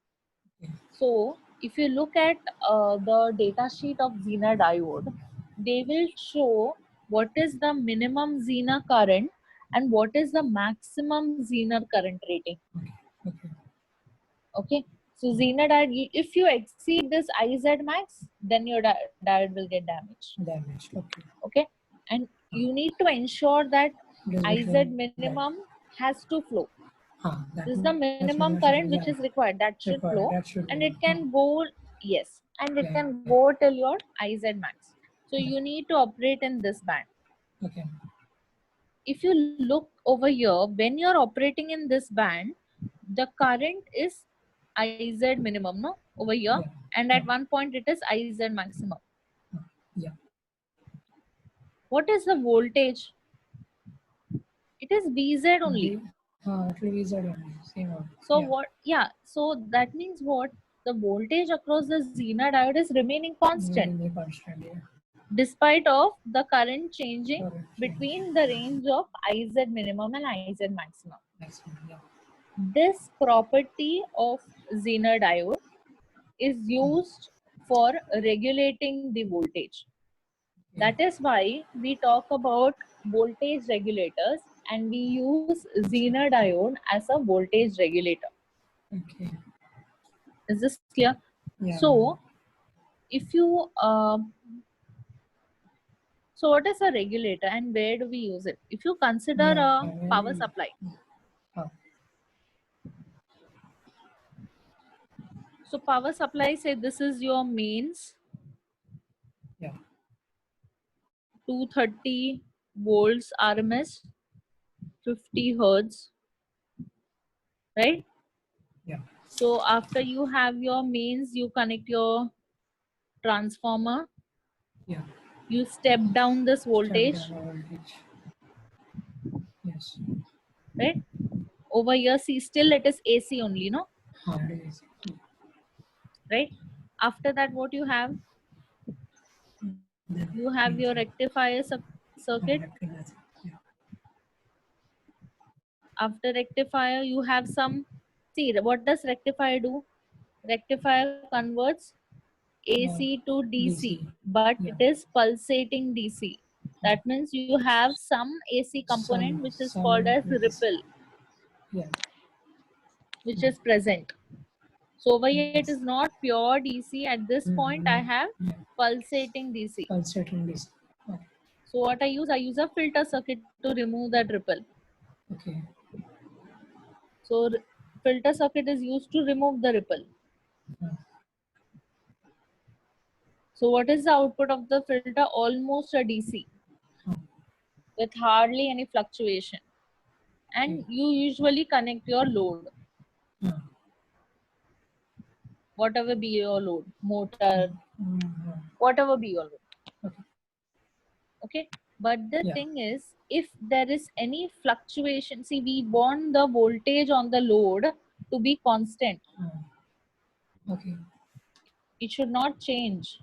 [SPEAKER 2] Yeah.
[SPEAKER 1] So if you look at the data sheet of Zener diode, they will show what is the minimum Zener current and what is the maximum Zener current rating.
[SPEAKER 2] Okay. Okay.
[SPEAKER 1] Okay, so Zener diode, if you exceed this IZ max, then your diode will get damaged.
[SPEAKER 2] Damaged. Okay.
[SPEAKER 1] Okay, and you need to ensure that
[SPEAKER 2] Does it
[SPEAKER 1] IZ
[SPEAKER 2] run-
[SPEAKER 1] minimum has to flow.
[SPEAKER 2] that
[SPEAKER 1] This is the
[SPEAKER 2] that's
[SPEAKER 1] minimum
[SPEAKER 2] what
[SPEAKER 1] current
[SPEAKER 2] yeah.
[SPEAKER 1] which is required, that should
[SPEAKER 2] Required.
[SPEAKER 1] flow,
[SPEAKER 2] That should
[SPEAKER 1] and
[SPEAKER 2] be.
[SPEAKER 1] it can go, yes, and it
[SPEAKER 2] Yeah.
[SPEAKER 1] can go till your IZ max. So
[SPEAKER 2] Yeah.
[SPEAKER 1] you need to operate in this band.
[SPEAKER 2] Okay.
[SPEAKER 1] If you look over here, when you're operating in this band, the current is IZ minimum, no, over here,
[SPEAKER 2] Yeah.
[SPEAKER 1] and at one point it is IZ maximum.
[SPEAKER 2] Yeah.
[SPEAKER 1] What is the voltage? It is VZ only.
[SPEAKER 2] It will be Z only. Same one.
[SPEAKER 1] So
[SPEAKER 2] Yeah.
[SPEAKER 1] what? Yeah. So that means what? The voltage across the Zener diode is remaining constant,
[SPEAKER 2] Remaining constant. Yeah.
[SPEAKER 1] despite of the current changing
[SPEAKER 2] Current change.
[SPEAKER 1] between the range of IZ minimum and IZ maximum.
[SPEAKER 2] Maximum. Yeah.
[SPEAKER 1] This property of Zener diode is used for regulating the voltage. That is why we talk about voltage regulators and we use Zener diode as a voltage regulator.
[SPEAKER 2] Okay.
[SPEAKER 1] Is this clear?
[SPEAKER 2] Yeah.
[SPEAKER 1] So, if you so what is a regulator and where do we use it? If you consider
[SPEAKER 2] Yeah.
[SPEAKER 1] a power supply,
[SPEAKER 2] Oh.
[SPEAKER 1] so power supply, say this is your mains,
[SPEAKER 2] Yeah.
[SPEAKER 1] 230 volts RMS, 50 hertz, right?
[SPEAKER 2] Yeah.
[SPEAKER 1] So after you have your mains, you connect your transformer,
[SPEAKER 2] Yeah.
[SPEAKER 1] you step down this voltage,
[SPEAKER 2] Step down voltage. Yes.
[SPEAKER 1] right? Over here, see, still it is AC only, no?
[SPEAKER 2] It is.
[SPEAKER 1] Right? After that, what you have?
[SPEAKER 2] Then
[SPEAKER 1] You have your rectifier circuit.
[SPEAKER 2] Yeah.
[SPEAKER 1] After rectifier, you have some, see, what does rectifier do? Rectifier converts AC to DC,
[SPEAKER 2] DC.
[SPEAKER 1] but
[SPEAKER 2] Yeah.
[SPEAKER 1] it is pulsating DC. That means you have some AC component which is called as ripple,
[SPEAKER 2] Yeah.
[SPEAKER 1] which is present. So over here it
[SPEAKER 2] Yes.
[SPEAKER 1] is not pure DC. At this point I have
[SPEAKER 2] Yeah.
[SPEAKER 1] pulsating DC.
[SPEAKER 2] Pulsating DC. Okay.
[SPEAKER 1] So what I use a filter circuit to remove that ripple.
[SPEAKER 2] Okay.
[SPEAKER 1] So filter circuit is used to remove the ripple.
[SPEAKER 2] Yeah.
[SPEAKER 1] So what is the output of the filter? Almost a DC with hardly any fluctuation. And you usually connect your load,
[SPEAKER 2] Yeah.
[SPEAKER 1] whatever be your load, motor,
[SPEAKER 2] Yeah.
[SPEAKER 1] whatever be your load.
[SPEAKER 2] Okay.
[SPEAKER 1] Okay. But the
[SPEAKER 2] Yeah.
[SPEAKER 1] thing is, if there is any fluctuation, see, we want the voltage on the load to be constant.
[SPEAKER 2] Okay.
[SPEAKER 1] It should not change.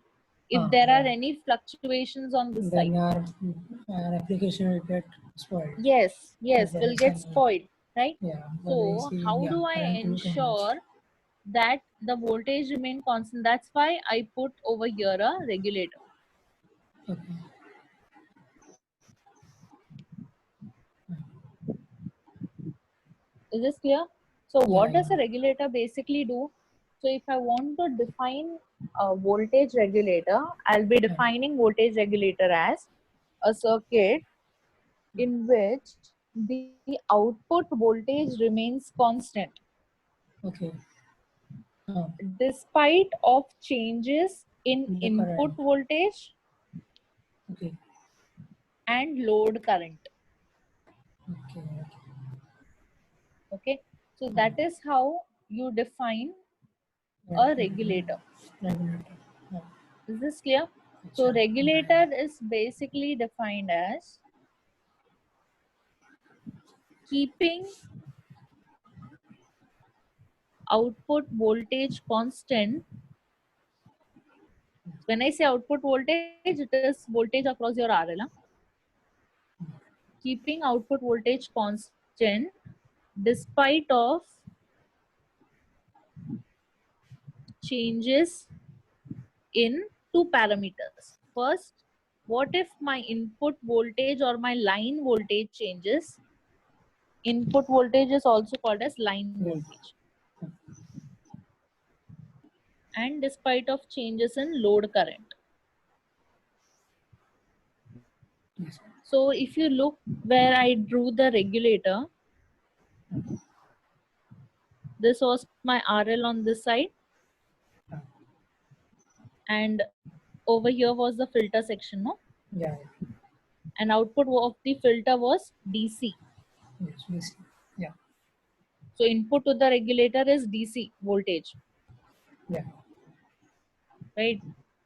[SPEAKER 1] If there are
[SPEAKER 2] Yeah.
[SPEAKER 1] any fluctuations on this
[SPEAKER 2] Then
[SPEAKER 1] side,
[SPEAKER 2] our application will get spoiled.
[SPEAKER 1] yes,
[SPEAKER 2] Then
[SPEAKER 1] will get spoiled, right?
[SPEAKER 2] Yeah.
[SPEAKER 1] So how do I ensure that the voltage remain constant? That's why I put over here a regulator.
[SPEAKER 2] Okay.
[SPEAKER 1] Is this clear? So what
[SPEAKER 2] Yeah.
[SPEAKER 1] does a regulator basically do? So if I want to define a voltage regulator, I'll be defining voltage regulator as a circuit in which the output voltage remains constant
[SPEAKER 2] Okay.
[SPEAKER 1] despite of changes in
[SPEAKER 2] The
[SPEAKER 1] input
[SPEAKER 2] current.
[SPEAKER 1] voltage
[SPEAKER 2] Okay.
[SPEAKER 1] and load current.
[SPEAKER 2] Okay. Okay.
[SPEAKER 1] Okay, so that is how you define a regulator.
[SPEAKER 2] Regulator. Yeah.
[SPEAKER 1] Is this clear? So
[SPEAKER 2] Acha.
[SPEAKER 1] regulator is basically defined as keeping output voltage constant. When I say output voltage, it is voltage across your RL. Huh? Keeping output voltage constant despite of changes in two parameters. First, what if my input voltage or my line voltage changes? Input voltage is also called as line
[SPEAKER 2] Yeah.
[SPEAKER 1] voltage. And despite of changes in load current.
[SPEAKER 2] Yes.
[SPEAKER 1] So if you look where I drew the regulator, this was my RL on this side, and over here was the filter section, no?
[SPEAKER 2] Yeah.
[SPEAKER 1] And output of the filter was DC.
[SPEAKER 2] Yes. Yes. Yeah.
[SPEAKER 1] So input to the regulator is DC voltage,
[SPEAKER 2] Yeah.
[SPEAKER 1] right?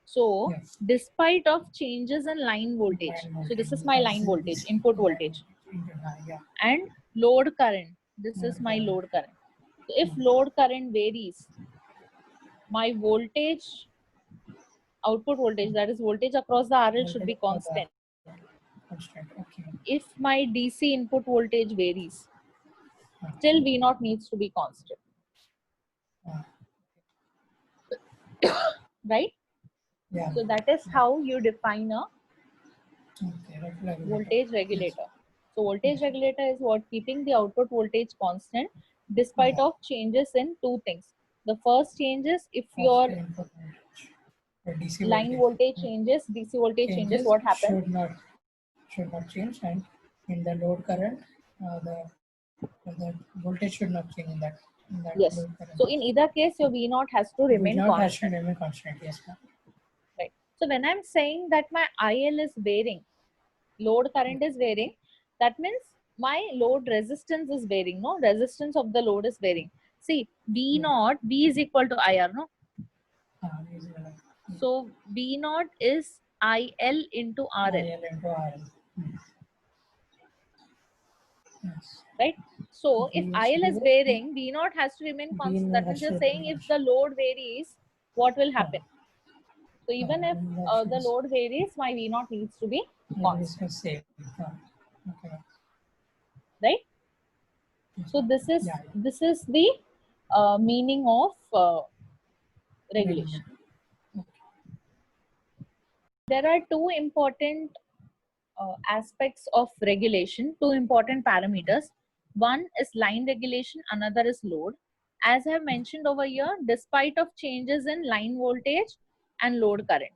[SPEAKER 1] So
[SPEAKER 2] Yeah.
[SPEAKER 1] despite of changes in line voltage,
[SPEAKER 2] Line
[SPEAKER 1] so this
[SPEAKER 2] voltage.
[SPEAKER 1] is my line voltage, input voltage,
[SPEAKER 2] Yeah.
[SPEAKER 1] and load current. This is
[SPEAKER 2] Load
[SPEAKER 1] my
[SPEAKER 2] current.
[SPEAKER 1] load current. So if load current varies, my voltage, output voltage, that is voltage across the RL, should be constant.
[SPEAKER 2] Constant. Okay.
[SPEAKER 1] If my DC input voltage varies, still V0 needs to be constant, right?
[SPEAKER 2] Yeah.
[SPEAKER 1] So that is how you define a
[SPEAKER 2] Okay. Regulator.
[SPEAKER 1] voltage
[SPEAKER 2] Yes.
[SPEAKER 1] regulator. So voltage
[SPEAKER 2] Yes.
[SPEAKER 1] regulator is what keeping the output voltage constant despite
[SPEAKER 2] Yeah.
[SPEAKER 1] of changes in two things. The first change is if
[SPEAKER 2] Of
[SPEAKER 1] your
[SPEAKER 2] the input voltage. The DC
[SPEAKER 1] line
[SPEAKER 2] voltage
[SPEAKER 1] voltage changes, DC voltage changes,
[SPEAKER 2] changes
[SPEAKER 1] what happens?
[SPEAKER 2] should not change, and in the load current, the voltage should not change in that
[SPEAKER 1] Yes.
[SPEAKER 2] load current.
[SPEAKER 1] So in either case, your V0 has to remain
[SPEAKER 2] V0 has to
[SPEAKER 1] constant,
[SPEAKER 2] remain constant. Yes, ma'am.
[SPEAKER 1] right? So when I'm saying that my IL is varying, load current is varying, that means my load resistance is varying, no? Resistance of the load is varying. See, V0, V is equal to IR, no?
[SPEAKER 2] Is
[SPEAKER 1] So V0 is IL into RL,
[SPEAKER 2] IL into RL. Yes.
[SPEAKER 1] right? So if
[SPEAKER 2] V
[SPEAKER 1] IL is
[SPEAKER 2] is
[SPEAKER 1] varying, V0 has to remain constant.
[SPEAKER 2] V0
[SPEAKER 1] That means
[SPEAKER 2] has to
[SPEAKER 1] you're saying
[SPEAKER 2] remain
[SPEAKER 1] if the load varies, what will
[SPEAKER 2] constant.
[SPEAKER 1] happen? So even if
[SPEAKER 2] In that
[SPEAKER 1] the
[SPEAKER 2] case,
[SPEAKER 1] load varies, my V0 needs to be
[SPEAKER 2] it is
[SPEAKER 1] constant,
[SPEAKER 2] the same. Okay.
[SPEAKER 1] right?
[SPEAKER 2] Yes,
[SPEAKER 1] So
[SPEAKER 2] ma'am.
[SPEAKER 1] this is the meaning of regulation.
[SPEAKER 2] Regulator.
[SPEAKER 1] There are two important aspects of regulation, two important parameters. One is line regulation, another is load. As I have mentioned over here, despite of changes in line voltage and load current.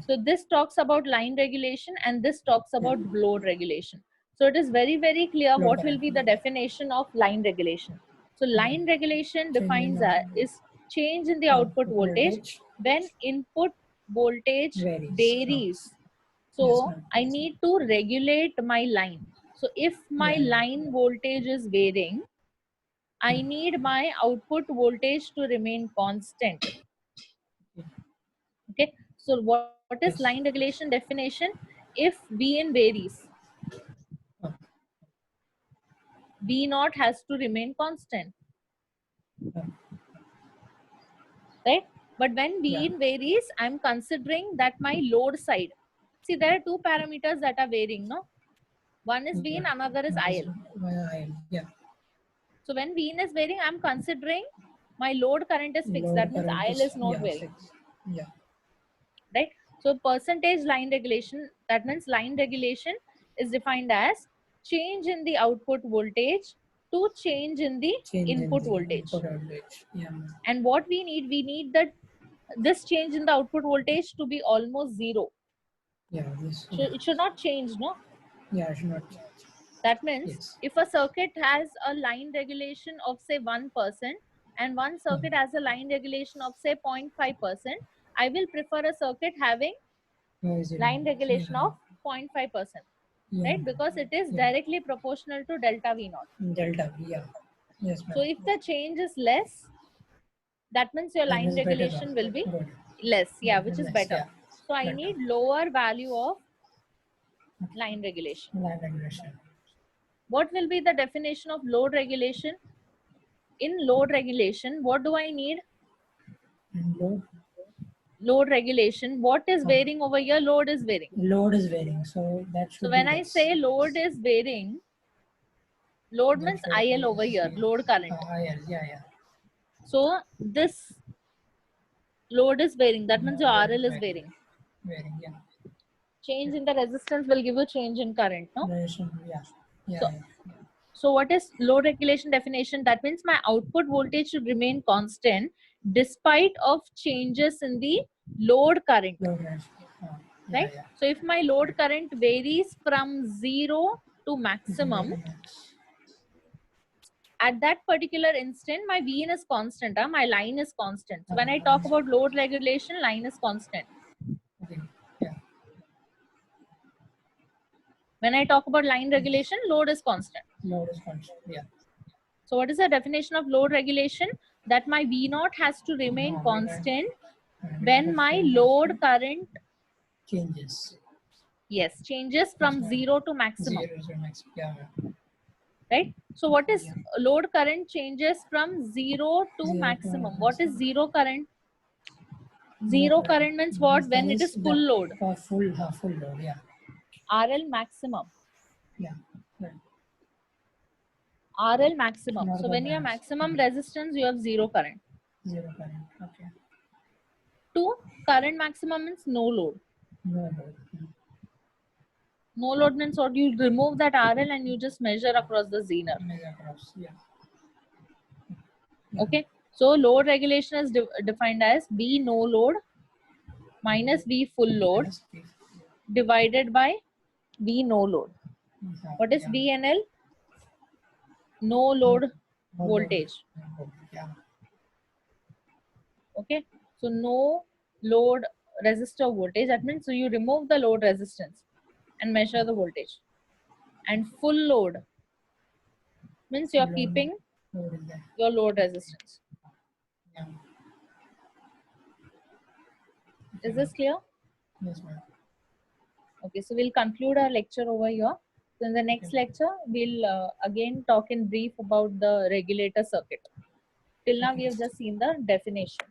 [SPEAKER 1] So this talks about line regulation and this talks about load regulation. So it is very, very clear
[SPEAKER 2] Load
[SPEAKER 1] what will
[SPEAKER 2] current.
[SPEAKER 1] be the definition of line regulation. So line regulation
[SPEAKER 2] Change in
[SPEAKER 1] defines is change in the output
[SPEAKER 2] output
[SPEAKER 1] voltage
[SPEAKER 2] voltage
[SPEAKER 1] when input voltage
[SPEAKER 2] varies.
[SPEAKER 1] varies.
[SPEAKER 2] Yes,
[SPEAKER 1] So
[SPEAKER 2] ma'am.
[SPEAKER 1] I need to regulate my line. So if my
[SPEAKER 2] Yeah.
[SPEAKER 1] line voltage is varying, I need my output voltage to remain constant. Okay. So what is
[SPEAKER 2] Yes.
[SPEAKER 1] line regulation definition? If Vn varies,
[SPEAKER 2] Oh,
[SPEAKER 1] V0 has to remain constant,
[SPEAKER 2] oh,
[SPEAKER 1] right? But when
[SPEAKER 2] yeah.
[SPEAKER 1] Vn varies, I'm considering that my load side. See, there are two parameters that are varying, no? One is Vn,
[SPEAKER 2] Yeah.
[SPEAKER 1] another is
[SPEAKER 2] That is
[SPEAKER 1] IL.
[SPEAKER 2] via IL. Yeah.
[SPEAKER 1] So when Vn is varying, I'm considering my load current is fixed.
[SPEAKER 2] Load
[SPEAKER 1] That means
[SPEAKER 2] current
[SPEAKER 1] IL
[SPEAKER 2] is
[SPEAKER 1] is not varying,
[SPEAKER 2] fixed. Yeah.
[SPEAKER 1] right? So percentage line regulation, that means line regulation is defined as change in the output voltage to change in the
[SPEAKER 2] Change in
[SPEAKER 1] input
[SPEAKER 2] the
[SPEAKER 1] voltage.
[SPEAKER 2] input voltage. Yeah.
[SPEAKER 1] And what we need that this change in the output voltage to be almost zero.
[SPEAKER 2] Yeah. This.
[SPEAKER 1] So it should not change, no?
[SPEAKER 2] Yeah. Should not.
[SPEAKER 1] That means
[SPEAKER 2] Yes.
[SPEAKER 1] if a circuit has a line regulation of say 1% and one circuit has a line regulation of say 0.5%, I will prefer a circuit having
[SPEAKER 2] No, is it?
[SPEAKER 1] line regulation
[SPEAKER 2] Yeah.
[SPEAKER 1] of 0.5%,
[SPEAKER 2] Yeah.
[SPEAKER 1] right? Because it is
[SPEAKER 2] Yeah.
[SPEAKER 1] directly proportional to delta V naught.
[SPEAKER 2] Delta V, yeah. Yes,
[SPEAKER 1] So
[SPEAKER 2] ma'am.
[SPEAKER 1] if the change is less, that means your
[SPEAKER 2] That
[SPEAKER 1] line
[SPEAKER 2] is better
[SPEAKER 1] regulation
[SPEAKER 2] though.
[SPEAKER 1] will be
[SPEAKER 2] Good.
[SPEAKER 1] less, yeah, which is
[SPEAKER 2] Less,
[SPEAKER 1] better.
[SPEAKER 2] yeah.
[SPEAKER 1] So I
[SPEAKER 2] Better.
[SPEAKER 1] need lower value of line regulation.
[SPEAKER 2] Line regulation.
[SPEAKER 1] What will be the definition of load regulation? In load regulation, what do I need?
[SPEAKER 2] And
[SPEAKER 1] Load regulation. What is varying over here? Load is varying.
[SPEAKER 2] load is varying, so that should
[SPEAKER 1] So
[SPEAKER 2] be
[SPEAKER 1] when I
[SPEAKER 2] less.
[SPEAKER 1] say load is varying, load
[SPEAKER 2] That
[SPEAKER 1] means
[SPEAKER 2] should
[SPEAKER 1] IL
[SPEAKER 2] be
[SPEAKER 1] over here, load current.
[SPEAKER 2] IL, yeah.
[SPEAKER 1] So this load is varying, that means your RL is
[SPEAKER 2] Varying,
[SPEAKER 1] varying.
[SPEAKER 2] yeah.
[SPEAKER 1] Change in the resistance will give you change in current, no?
[SPEAKER 2] Yeah.
[SPEAKER 1] So what is load regulation definition? That means my output voltage should remain constant despite of changes in the load current,
[SPEAKER 2] Load range.
[SPEAKER 1] right?
[SPEAKER 2] Yeah.
[SPEAKER 1] So if my load current varies from 0 to maximum, at that particular instant, my Vn is constant, my line is constant. So when I talk about load regulation, line is constant.
[SPEAKER 2] Okay. Yeah.
[SPEAKER 1] When I talk about line regulation, load is constant.
[SPEAKER 2] Load is constant. Yeah.
[SPEAKER 1] So what is the definition of load regulation? That my V naught has to remain constant when my load current
[SPEAKER 2] changes.
[SPEAKER 1] Yes, changes from 0 to maximum.
[SPEAKER 2] 0 to maximum. Yeah.
[SPEAKER 1] Right? So what is load current changes from 0 to maximum? What is zero current? Zero current means what? When it is full load.
[SPEAKER 2] Full load, yeah.
[SPEAKER 1] RL maximum.
[SPEAKER 2] Yeah.
[SPEAKER 1] RL maximum. So when you have maximum resistance, you have zero current.
[SPEAKER 2] Zero current. Okay.
[SPEAKER 1] 2, current maximum means no load.
[SPEAKER 2] No load.
[SPEAKER 1] No load means what? You remove that RL and you just measure across the zener.
[SPEAKER 2] Measure across, yeah.
[SPEAKER 1] Okay. So load regulation is defined as V no load minus V full load divided by V no load. What is VNL? No load voltage.
[SPEAKER 2] Yeah.
[SPEAKER 1] Okay. So no load resistor voltage. That means so you remove the load resistance and measure the voltage. And full load means you are keeping your load resistance.
[SPEAKER 2] Yeah.
[SPEAKER 1] Is this clear?
[SPEAKER 2] Yes, ma'am.
[SPEAKER 1] Okay, so we'll conclude our lecture over here. So in the next lecture, we'll again talk in brief about the regulator circuit. Till now, we have just seen the definition.